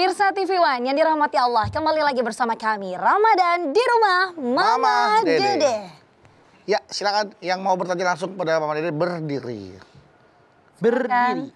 Pemirsa TV One yang dirahmati Allah, kembali lagi bersama kami Ramadan di rumah Mama Dede. Ya, silakan yang mau bertanya langsung pada Mama Dede berdiri. Berdiri.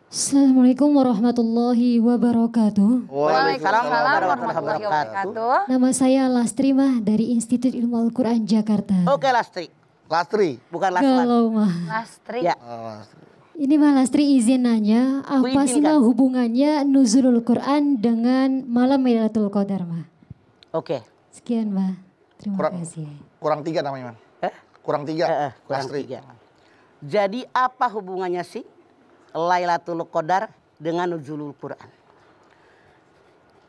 Assalamualaikum warahmatullahi wabarakatuh. Waalaikumsalam warahmatullahi wabarakatuh. Nama saya Lastri Mah dari Institut Ilmu Al-Quran Jakarta. Oke, Lastri. Lastri. Bukan Laswan. Galau Mah. Lastri. Ya. Lastri. Ini Mah Lastri izin nanya, apa sih Mah hubungannya nuzulul Quran dengan malam Lailatul Qadar Mah? Oke. Sekian Mah. Terima kasih. Kurang 3 namanya, Man. Kurang 3. Kurang 3. Jadi apa hubungannya sih Lailatul Qadar dengan nuzulul Quran?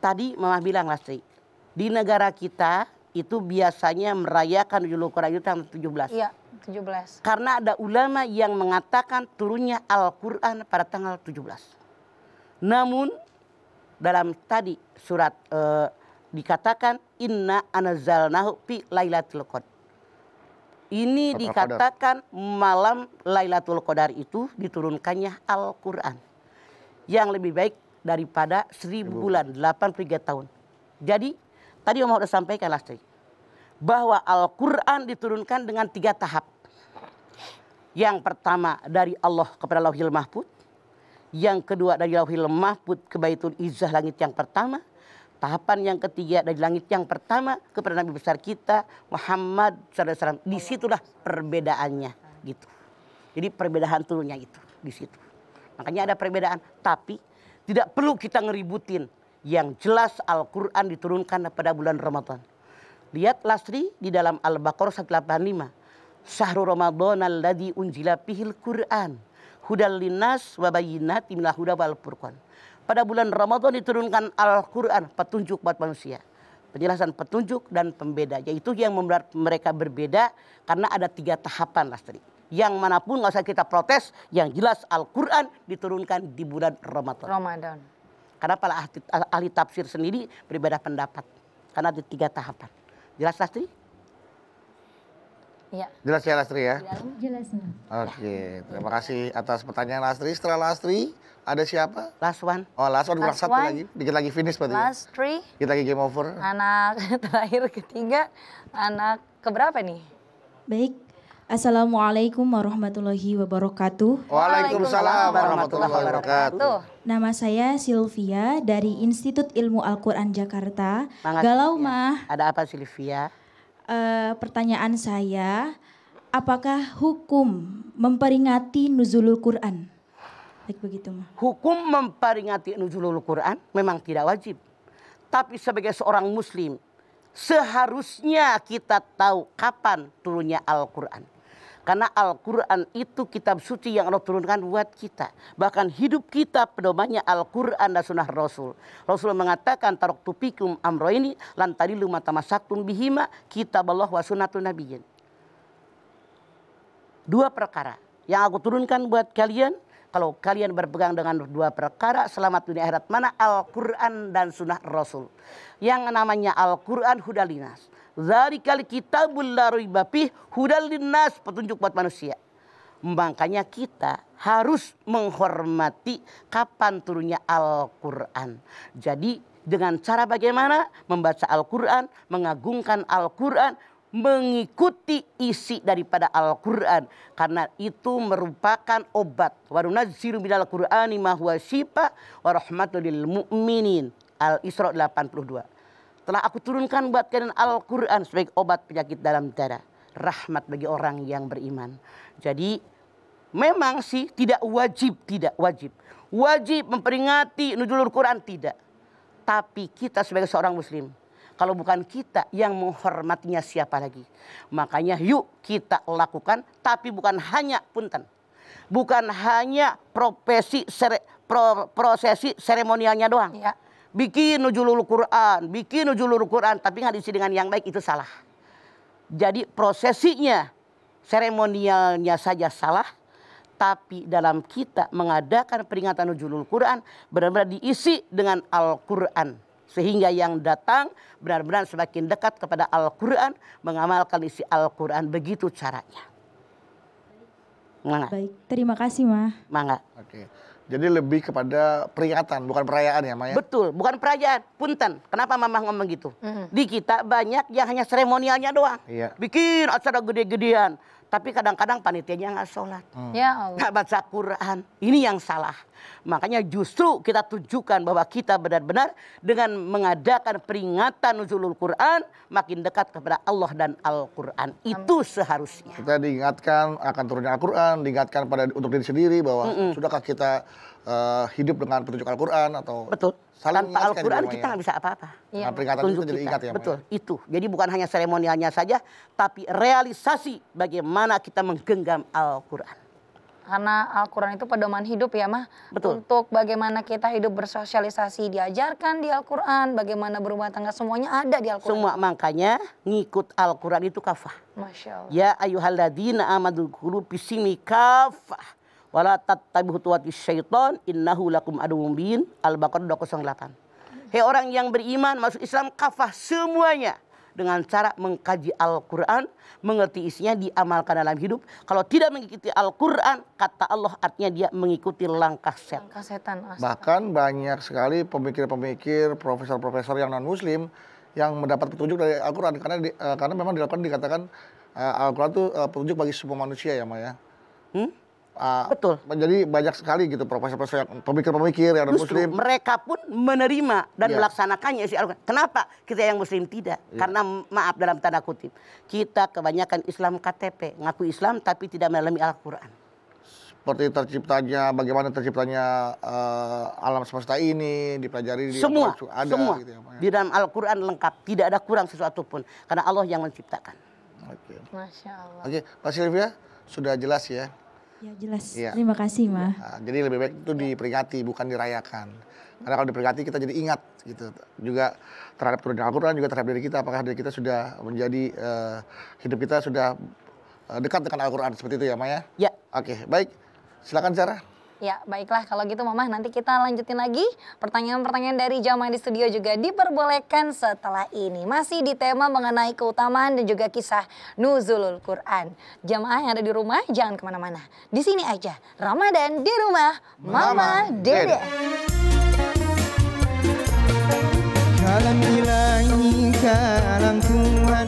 Tadi Mama bilang, Lastri, di negara kita itu biasanya merayakan nuzulul Quran itu tanggal 17. Iya, 17. Karena ada ulama yang mengatakan turunnya Al-Quran pada tanggal 17. Namun dalam tadi surat dikatakan inna anzalnahu fi lailatul qadar. Ini dikatakan malam Lailatul Qadar itu diturunkannya Al-Quran. Yang lebih baik daripada 1000 bulan, 83 tahun. Jadi tadi Mama sudah sampaikan, Lastri, bahwa Al-Quran diturunkan dengan 3 tahap. Yang pertama dari Allah kepada Lauhil Mahfuz. Yang kedua dari Lauhil Mahfuz ke Baitul Izzah langit yang pertama. Tahapan yang ketiga dari langit yang pertama kepada Nabi besar kita Muhammad SAW. Disitulah perbedaannya gitu. Jadi perbedaan turunnya itu di situ. Makanya ada perbedaan, tapi tidak perlu kita ngeributin. Yang jelas Al-Quran diturunkan pada bulan Ramadan. Lihat Lastri di dalam Al-Baqarah 185. Syahrul Ramadan alladzi unzila fihil Quran hudal linnas wa bayyinatin minal huda wal furqan. Pada bulan Ramadan diturunkan Al-Quran, petunjuk buat manusia. Penjelasan petunjuk dan pembeda. Yaitu yang membuat mereka berbeda karena ada 3 tahapan, Lastri. Yang manapun nggak usah kita protes, yang jelas Al-Quran diturunkan di bulan Ramadan. Karena para ahli tafsir sendiri berbeda pendapat. Karena ada 3 tahapan. Jelas, Lastri? Iya. Jelas ya, Lastri ya? Jelas Mah. Oke, terima kasih atas pertanyaan Lastri. Setelah Lastri, ada siapa? Laswan. Oh, Laswan kurang 1 lagi. Dikit lagi finish berarti. Lastri. Dikit lagi game over. Anak terakhir ketiga, anak keberapa nih? Baik, Assalamualaikum warahmatullahi wabarakatuh. Waalaikumsalam warahmatullahi wabarakatuh. Nama saya Sylvia dari Institut Ilmu Al-Quran Jakarta. Semangat, Galau Sylvia. Mah, Ada apa, Sylvia? pertanyaan saya, apakah hukum memperingati nuzulul Quran? Baik begitu Mah. Hukum memperingati nuzulul Quran memang tidak wajib. Tapi sebagai seorang muslim, seharusnya kita tahu kapan turunnya Al-Quran. Karena Al-Quran itu kitab suci yang Allah turunkan buat kita. Bahkan hidup kita pedomannya Al-Quran dan sunnah Rasul. Rasul mengatakan taraktu fikum amroini lan tadillu ma tamassaktum bihima kitaballah wa sunnatun nabiyyin. 2 perkara yang aku turunkan buat kalian. Kalau kalian berpegang dengan 2 perkara, selamat dunia akhirat. Mana? Al-Quran dan sunnah Rasul. Yang namanya Al-Quran hudalinas. Zalikal kitabul la raiba fih hudal linnas, petunjuk buat manusia. Makanya kita harus menghormati kapan turunnya Al-Quran. Jadi dengan cara bagaimana? Membaca Al-Quran, mengagungkan Al-Quran, mengikuti isi daripada Al-Quran. Karena itu merupakan obat. Wa nunazzilu minal Qur'ani ma huwa syifa wa rahmatul lil mu'minin. Al-Isra 82. Telah aku turunkan buat kalian Al-Quran sebagai obat penyakit dalam darah. Rahmat bagi orang yang beriman. Jadi memang sih tidak wajib. Wajib memperingati nuzulul Quran, tidak. Tapi kita sebagai seorang muslim, kalau bukan kita yang menghormatinya siapa lagi. Makanya yuk kita lakukan, tapi bukan hanya punten. Bukan hanya prosesi seremonialnya doang. Iya. Bikin nuzulul Quran, tapi nggak diisi dengan yang baik, itu salah. Jadi prosesinya, seremonialnya saja salah, tapi dalam kita mengadakan peringatan nuzulul Quran benar-benar diisi dengan Al-Quran. Sehingga yang datang benar-benar semakin dekat kepada Al-Quran, mengamalkan isi Al-Quran, begitu caranya. Mangga. Baik, terima kasih Ma. Mangga. Oke. Jadi lebih kepada peringatan, bukan perayaan ya, Maya? Betul, bukan perayaan. Punten. Kenapa Mama ngomong gitu? Di kita banyak yang hanya seremonialnya doang. Iya. Bikin acara gede-gedean. Tapi kadang-kadang panitianya nggak sholat. Ya Allah. Nggak baca Quran. Ini yang salah. Makanya justru kita tunjukkan bahwa kita benar-benar dengan mengadakan peringatan nuzulul Quran makin dekat kepada Allah dan Al-Quran. Itu seharusnya. Kita diingatkan akan turunnya Al-Quran, diingatkan pada untuk diri sendiri bahwa sudahkah kita hidup dengan petunjuk Al-Quran atau Betul. saling Tanpa mengingatkan Al-Quran gitu, kita Maya. nggak bisa apa-apa. Iya. Nah, peringatan Tunjuk itu jadi kita. ingat ya, Maya? Betul, itu. Jadi bukan hanya seremonialnya saja, tapi realisasi bagaimana kita menggenggam Al-Quran. Karena Al-Quran itu pedoman hidup ya Mah. Betul. Untuk bagaimana kita hidup bersosialisasi diajarkan di Al-Quran. Bagaimana berumah tangga semuanya ada di Al-Quran. Semua makanya ngikut Al-Quran itu kafah. Masya Allah. Ya ayyuhalladzina amanu dzkuru bismi kafah. Wala tattabi'u khutuwatis syaiton innahu lakum aduwwum mubin. Al-Baqarah 208. Hei orang yang beriman masuk Islam kafah semuanya. Dengan cara mengkaji Al-Quran, mengerti isinya, diamalkan dalam hidup. Kalau tidak mengikuti Al-Quran, kata Allah artinya dia mengikuti langkah setan. Langkah setan. Bahkan banyak sekali pemikir-pemikir, profesor-profesor yang non-muslim yang mendapat petunjuk dari Al-Quran. Karena memang di Al-Quran dikatakan Al-Quran itu petunjuk bagi semua manusia ya, Maya. Betul. Jadi banyak sekali gitu profesor-profesor yang pemikir-pemikir yang Justru non-muslim. mereka pun menerima dan Iya. melaksanakannya isi Al-Quran. Kenapa kita yang muslim tidak? Karena maaf dalam tanda kutip. Kita kebanyakan Islam KTP. Ngaku Islam tapi tidak melalui Al-Quran. Seperti bagaimana terciptanya alam semesta ini, dipelajari di Semua, Al-Quran, ada semua. gitu ya, Maya. Di dalam Al-Quran lengkap. Tidak ada kurang sesuatu pun. Karena Allah yang menciptakan. Oke. Masya Allah. Oke, Pak Sylvia sudah jelas ya. Ya jelas. Iya. Terima kasih Ma. Nah, jadi lebih baik itu diperingati bukan dirayakan. Karena kalau diperingati kita jadi ingat gitu. Juga terhadap turunnya Al-Quran, juga terhadap diri kita. Apakah diri kita sudah menjadi hidup kita sudah dekat dengan Al-Quran seperti itu ya, Maya? Ya. Oke, baik. Silakan Sarah. Ya baiklah kalau gitu Mama nanti kita lanjutin lagi. Pertanyaan-pertanyaan dari jamaah di studio juga diperbolehkan setelah ini. Masih di tema mengenai keutamaan dan juga kisah nuzulul Quran. Jamaah yang ada di rumah jangan kemana-mana. Di sini aja Ramadan di rumah Mama Dede. Kalam ilahi kalam Tuhan